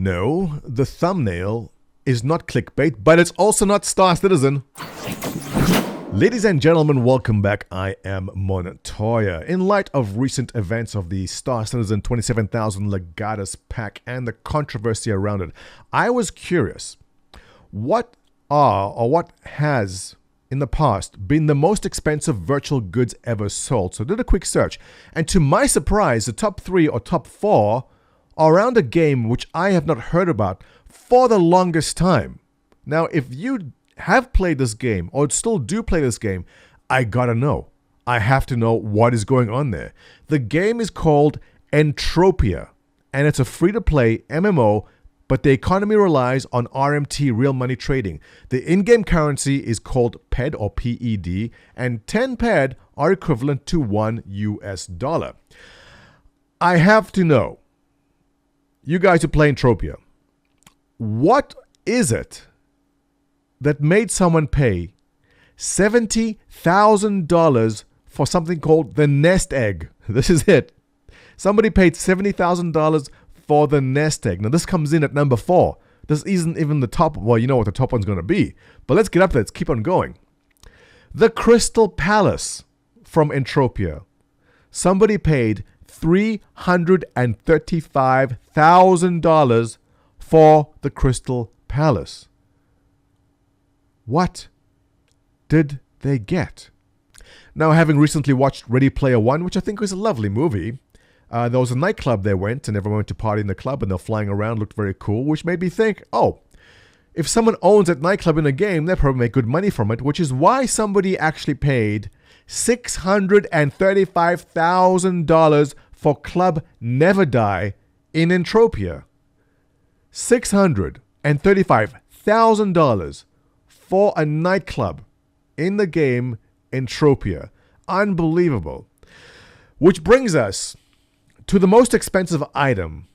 No, the thumbnail is not clickbait, but it's also not Star Citizen. Ladies and gentlemen, welcome back. I am Montoya. In light of recent events of the Star Citizen 27,000 Legatus pack and the controversy around it, I was curious, what has in the past been the most expensive virtual goods ever sold? So I did a quick search, and to my surprise, the top 3 or top 4 are around a game which I have not heard about for the longest time. Now, if you have played this game or still do play this game, I gotta know. I have to know what is going on there. The game is called Entropia, and it's a free-to-play MMO, but the economy relies on RMT, real money trading. The in-game currency is called PED or PED, and 10 PED are equivalent to $1. I have to know, you guys who play Entropia, what is it that made someone pay $70,000 for something called the nest egg? This is it. Somebody paid $70,000 for the nest egg. Now, this comes in at number 4. This isn't even the top. Well, you know what the top one's going to be. But let's get up there. Let's keep on going. The Crystal Palace from Entropia. Somebody paid $335,000 for the Crystal Palace. What did they get? Now, having recently watched Ready Player One, which I think was a lovely movie, there was a nightclub they went, and everyone went to party in the club, and they're flying around, looked very cool, which made me think, oh, if someone owns that nightclub in a game, they probably make good money from it, which is why somebody actually paid $635,000 for Club Never Die in Entropia. $635,000 for a nightclub in the game Entropia. Unbelievable. Which brings us to the most expensive item,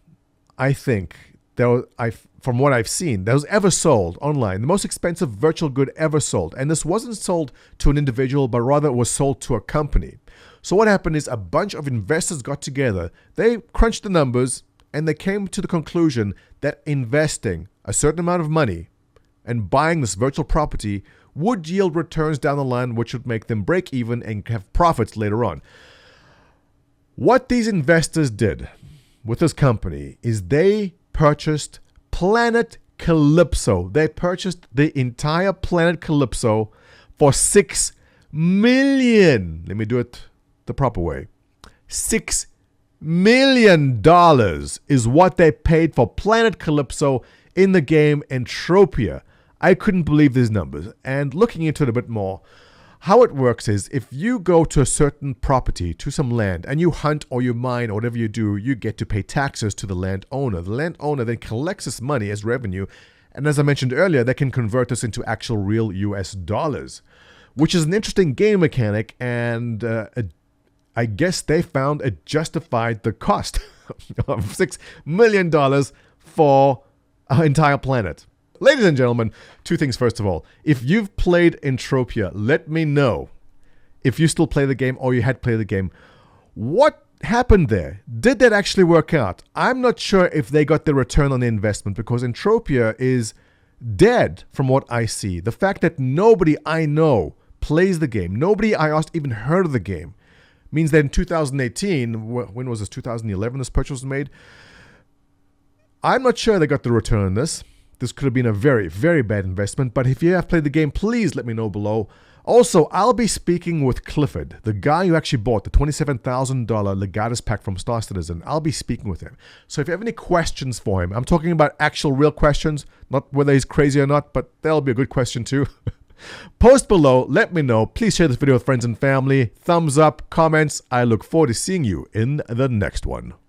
I think, from what I've seen, that was ever sold online. The most expensive virtual good ever sold. And this wasn't sold to an individual, but rather it was sold to a company. So what happened is a bunch of investors got together. They crunched the numbers, and they came to the conclusion that investing a certain amount of money and buying this virtual property would yield returns down the line, which would make them break even and have profits later on. What these investors did with this company is they purchased Planet Calypso. They purchased the entire planet Calypso for $6 million. Let me do it the proper way. $6 million is what they paid for Planet Calypso in the game Entropia. I couldn't believe these numbers. And looking into it a bit more, how it works is if you go to a certain property, to some land, and you hunt or you mine or whatever you do, you get to pay taxes to the landowner. The landowner then collects this money as revenue, and as I mentioned earlier, they can convert this into actual real US dollars, which is an interesting game mechanic, and I guess they found it justified the cost of $6 million for an entire planet. Ladies and gentlemen, 2 things first of all. If you've played Entropia, let me know if you still play the game or you had played the game. What happened there? Did that actually work out? I'm not sure if they got the return on the investment because Entropia is dead from what I see. The fact that nobody I know plays the game, nobody I asked even heard of the game, means that in 2018, when was this, 2011 this purchase was made? I'm not sure they got the return on this. This could have been a very, very bad investment, but if you have played the game, please let me know below. Also, I'll be speaking with Clifford, the guy who actually bought the $27,000 Legatus pack from Star Citizen. I'll be speaking with him. So if you have any questions for him, I'm talking about actual real questions, not whether he's crazy or not, but that'll be a good question too. Post below, let me know. Please share this video with friends and family. Thumbs up, comments. I look forward to seeing you in the next one.